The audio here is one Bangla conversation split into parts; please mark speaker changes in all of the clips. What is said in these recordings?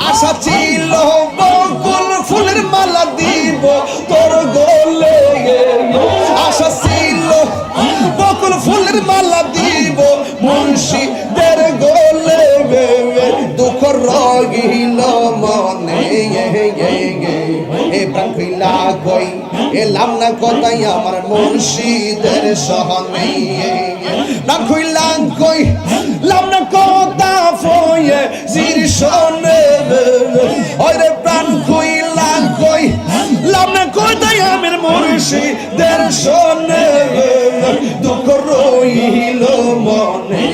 Speaker 1: আশা ছিল বকুল ফুলের মালা দিব তোর গলে, আশা ছিল বকুল ফুলের মালা দিব মুর্শিদের গলে, দুঃখ রহিল মনে প্রাণ খুইলা কই এলাম না কথাই আমার মুর্শিদের সহনে, প্রাণ খুইলা কই লাম না কথা ফয়ে জির শোনে, ওরে প্রাণ খুইলা কই লাম না কথাই আমার মুর্শিদের শোনে, দুঃখ রহিল মনে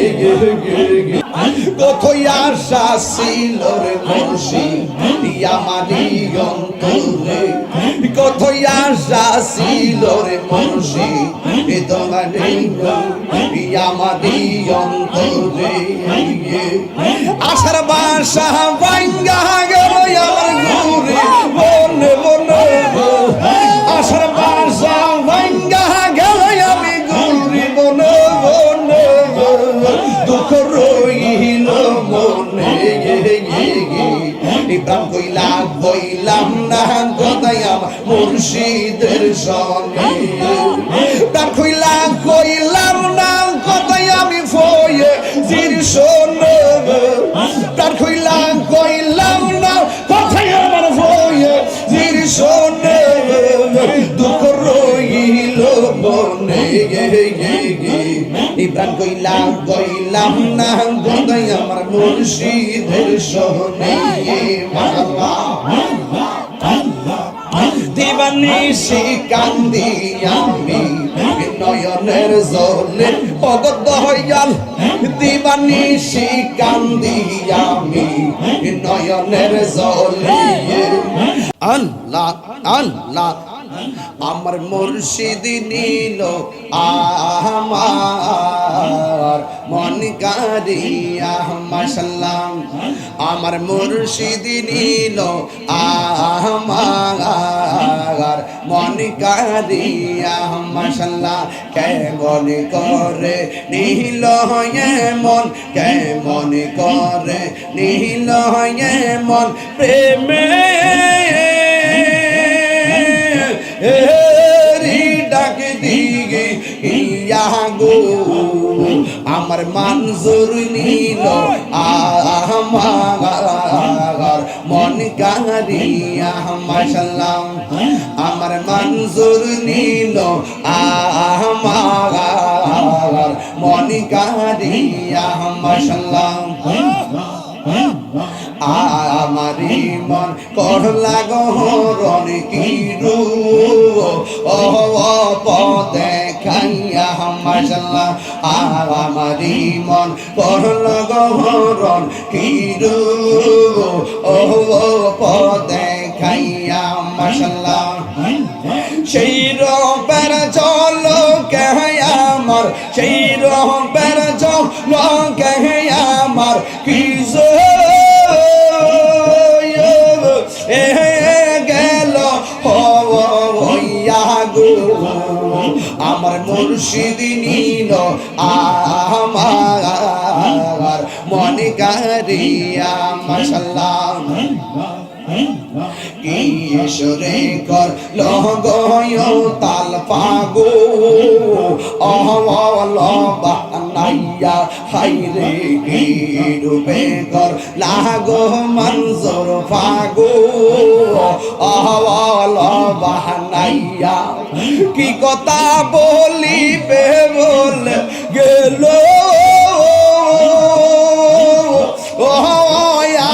Speaker 1: কতই আশা ছিল রে মুর্শিদ আমারি অন্তরে, কতই আশা ছিল রে মুর্শিদ তোমারি আমারি অন্তরে, আশার বাসা ভাঙ্গা গেল আমার ঘুরে মনে মনে, আশার বাসা ভাঙ্গা গেল আমি ঘুরি মনে মনে, দুঃখ রহিল মনে প্রাণ কইলা কইলাম না কথাই আমার মুর্শিদের সনে, প্রাণ কইলা কইলাম না কথাই আমি ফয়ে জির শোনে, প্রাণ কইলা কইলাম না কথাই আমার ফয়ে জির শোনে, দুঃখ রহিল মনে প্রাণ কইলা কইলাম না কথাই আমার মুর্শিদের সনে, দিবানিশি কান্দি আমি নয়নের জলে পগত হইয়াল, দিবানিশি কান্দি আমি নয়নের জলে, আল্লাহ আল্লাহ আমার মুর্শিদ নিল আমার মন কারিয়া মাশাআল্লাহ, আমার মুর্শিদ নিল আমার মন কারিয়া মাশাআল্লাহ, কেমন করে নিল মন, কেমন করে নিল মন প্রেমে ডাক দিগে ইয়া গো, আমার মঞ্জুর নিল আমার মন কারিয়া মাশাআল্লাহ, আমার মঞ্জুর নিল আমার মন কারিয়া মাশাআল্লাহ, আমারি মন করলা গহরণ কি রূপ দেখাইয়া মাশাআল্লাহ, আমারি মন করলা গহরণ কি রূপ দেখাইয়া মাশাআল্লাহ, সেই রূপের ঝলকে আমার, সেই রূপের ঝলকে আমার কি গেল হইয়া গো, আমার মুর্শিদ নিল আমার মন কারিয়া মাশাআল্লাহ, কি সুরে কর লগয় তাল পাগো অহল বানাইয়া হাইরে, কি রূপে কর লাগো মঞ্জুর পাগো অহল বানাইয়া, কি কথা বলিবে বলে গেল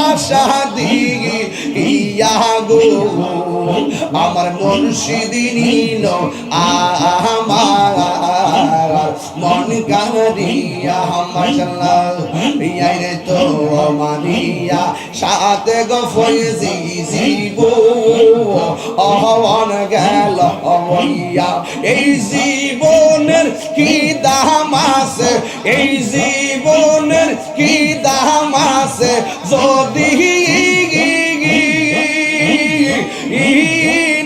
Speaker 1: আশা দিগি ইয়া গো, আমার মুর্শিদ নিল আমার মন কারিয়া মাশাআল্লাহ, ইয়ারে তো মানিয়া সাথে গো ফয়জি জীব অহন গেল হইয়া, এই জীবনের কি দাম আছে, এই জীবনের কি দাম আছে যদি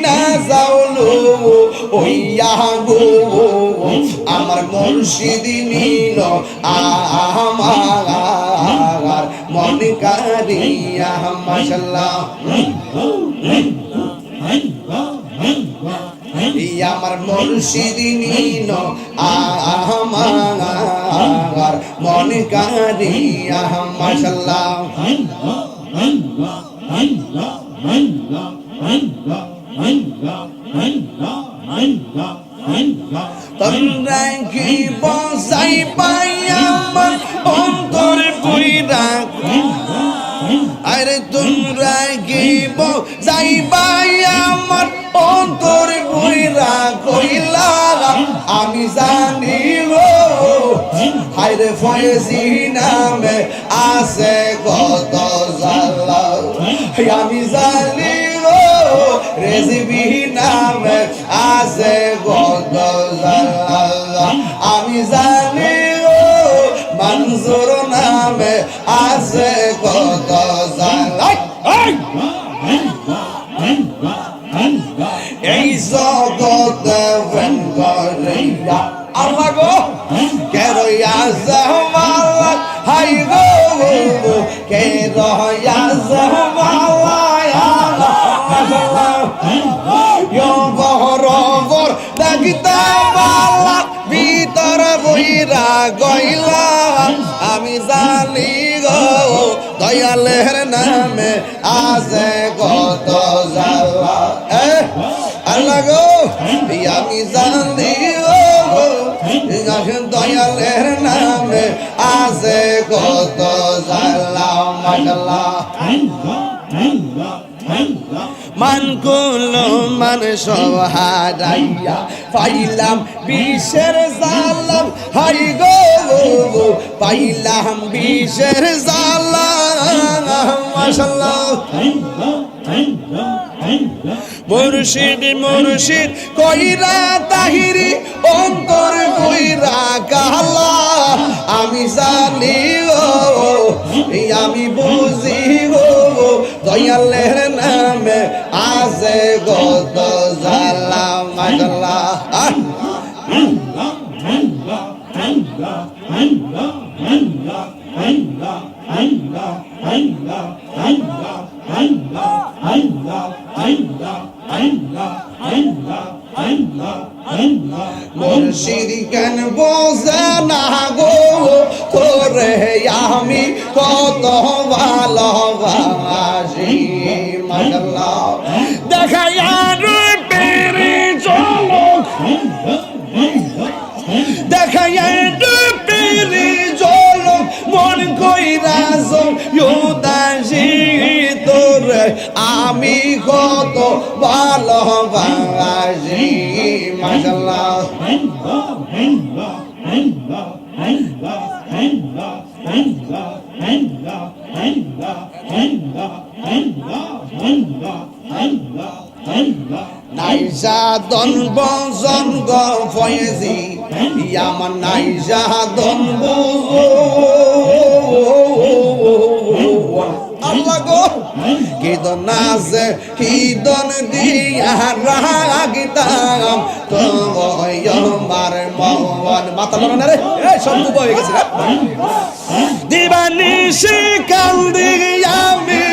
Speaker 1: না যাওলো ওইয়া গো, আমার মুর্শিদ নিল আমার মন কারিয়া মাশাআল্লাহ আমার মুর্শিদ নিন আমার মন কারিয়া মাশাআল্লাহ তোমরা কি বসাই পাই আমার অন্তর পুইরা আরে তোমরা কি বসাই পাই আমার অন্তর পুইরা কইলা আমি জানি গো হায়রে ফয়েজি নামে আছে কত জালা আমি জানি গো রেজবি নামে আছে কত জালা আমি জানি গো মনজুর নামে আছে কত জালা এই জগতে ভেন করিয়া আল্লাহ গো কে রইয়া জামালা হাই গো কে রইয়া জামালা বহরবর দেখিতে বালা ভিতর বইরা গইলা আমি জানি গো দয়ালের নামে আছে কত জালা আল্লাহ গো আমি জানি গো দয়ালের নামে আছে কত জালা মাশাআল্লাহ মান কুলো মান সহারাইয়া পাইলাম বিষের জালাম হাই গো পাইলাম বিষের জালাম মাশাআল্লাহ মুর্শিদ মুর্শিদ কইরা তাহিরি অন্তর কইরা কালা আমি জানি গো আমি বুঝি গো দয়ালের নামে আছে কত জালা মাশাআল্লাহ মুর্শিদ কেন বোঝে না গো তোরে আমি কত ভালোবাসি মাশাআল্লাহ দেখাইয়া রে পেরে চলো দেখাইয়া রে পেরে চলো মন কইরা উদাসী তোরে আমি কত ভালোবাসি মাশাআল্লাহ নাইজা দন বজন গো ফয়েজি ইয়ামান নাইজা দন বুজো আল্লাহ গো কিদন নাজে কিদন দিয়া রাগিতাম তো আমার মন মাথা লড়া না রে এই সব ডুব হয়ে গেছে দিবানিশি কান্দি আমি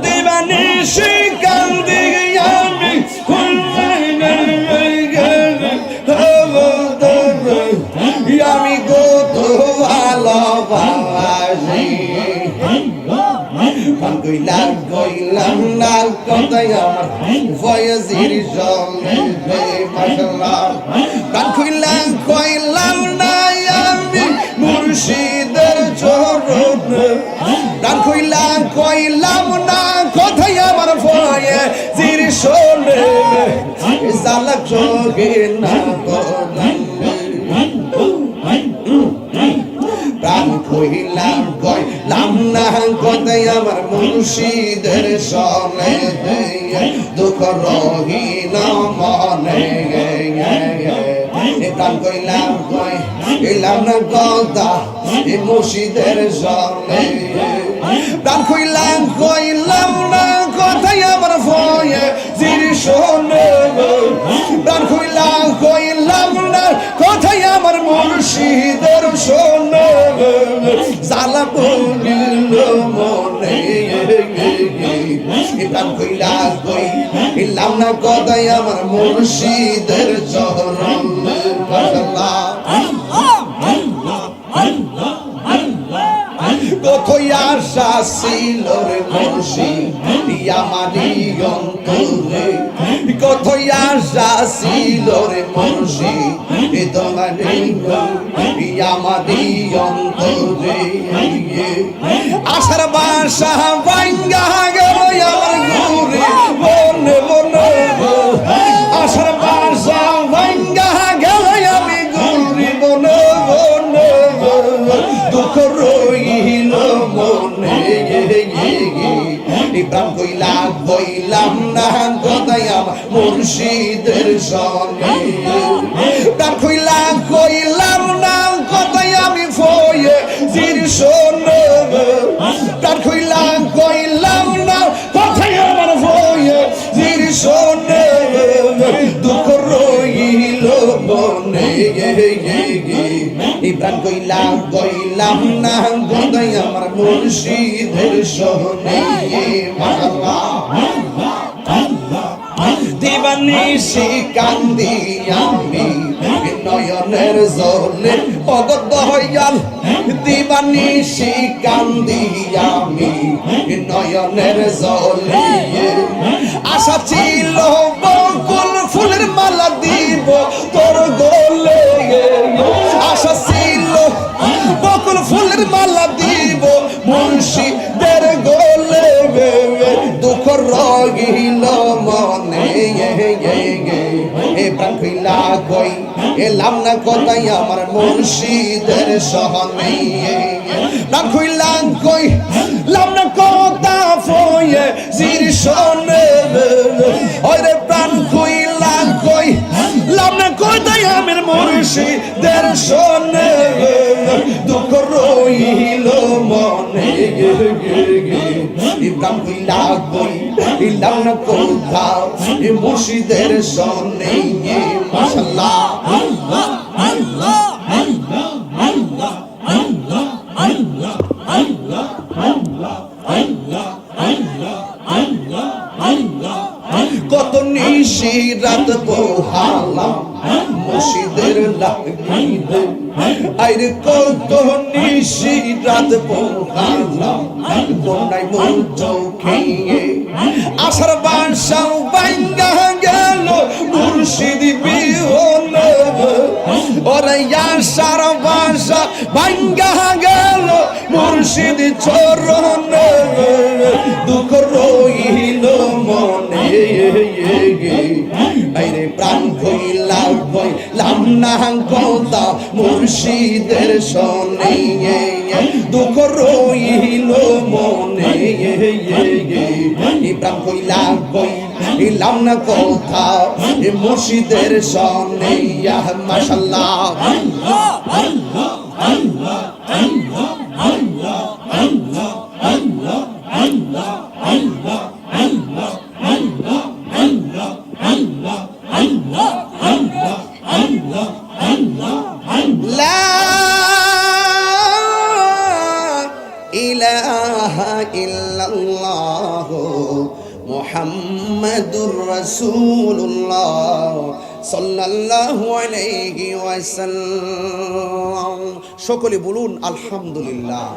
Speaker 1: দিবানিশি কান্দি আমি আমি কত ভালোবাসি কইলাম কইলাম না কথাই আমার ফয়েজির সঙ্গে মাশাআল্লাহ কইলাম কইলাম না আমি মুর্শিদের চরণে কইলাম কইলাম না কথাই আমার ফয়েজির সঙ্গে জালাক যোগে না প্রাণ কইলাম কইলাম না কথাই আমার মুর্শিদের সনে দুঃখ রহিল মনে প্রাণ কইলাম কইলাম না কথা মুর্শিদের সনে প্রাণ কইলাম কইলাম না কথাই আমার ফয়েজির সনে প্রাণ কইলাম কইলাম না কথাই আমার মুর্শিদের শোনে জ্বালা পড়িল মনে প্রাণ কইলা কইলাম না কথাই আমার মুর্শিদের চরণ কতই আশা ছিল রে মুর্শিদ আমারি অন্তরে কতই আশা ছিল রে মুর্শিদ তোমারি আমারি অন্তরে আশার বাসা ভাঙ্গা গেল আমার ঘুরে মনে মনে আশার বাসা ভাঙ্গা গেল আমি ঘুরি মনে মনে দুঃখ রইল মনে প্রাণ কইলা কইলাম না কথাই আমার মুর্শিদের সনে প্রাণ কইলা কইলাম না কথাই আমি ফয়ে জির শোনে প্রাণ কইলা কইলাম না কথাই আমার ফয়ে জির শোনে দুঃখ রইল মনে প্রাণ কইলা কইলাম না কথাই আমার মুর্শিদের সনে দিবানিশি কান্দি আমি নয়নের জলে অগত হইয়াল দিবানিশি কান্দি আমি নয়নের জলে আশা ছিল বকুল ফুলের মালা দিব তোর গলে আশা ছিল বকুল ফুলের মালা দিব মুর্শিদের গলে দুঃখ রহিল মনে প্রাণ কইলা কই এলাম না কথাই আমার মুর্শিদের সহনে প্রাণ কইলা কই লাম না কথা ফয়ে জির শোনে ওরে প্রাণ কইলা কই লাম না কথাই আমার মুর্শিদের শোনে দুঃখ রহিল মনে প্রাণ কইলা কই ইলাম না কোথাও মুর্শিদের সনে মাশাআল্লাহ আল্লাহ আল্লাহ আল্লাহ আল্লাহ আল্লাহ আল্লাহ আল্লাহ আল্লাহ আল্লাহ আল্লাহ আল্লাহ আল্লাহ কত নিশি রাত পোহালাম মুর্শিদের লাগিলে আইরে কত নিশি রাত পোহালাম দোনাই মন চোখে আশার বাসা ভাঙ্গা গেল মুর্শিদ বিহনে ওরে আশার বাসা ভাঙ্গা গেল মুর্শিদ চরণে দুঃখ রইল মনে আইরে প্রাণ কইলা কইলাম না কথা মুর্শিদের সনে দুঃখ রইল মনে প্রাণ কইলা কইলাম না কথা মুর্শিদের সনে মাশাআল্লাহ আল্লাহ আল্লাহ আল্লাহ আল্লাহ আল্লাহ আল্লাহ আল্লাহ আল্লাহ আল্লাহ আল্লাহ আল্লাহ আল্লাহ আল্লাহ আল্লাহ আল্লাহ আল্লাহ আল্লাহ লা ইলাহা ইল্লাল্লাহ মুহাম্মাদুর রাসূলুল্লাহ সাল্লাল্লাহু আলাইহি ওয়াসাল্লাম সকলে বলুন আলহামদুলিল্লাহ।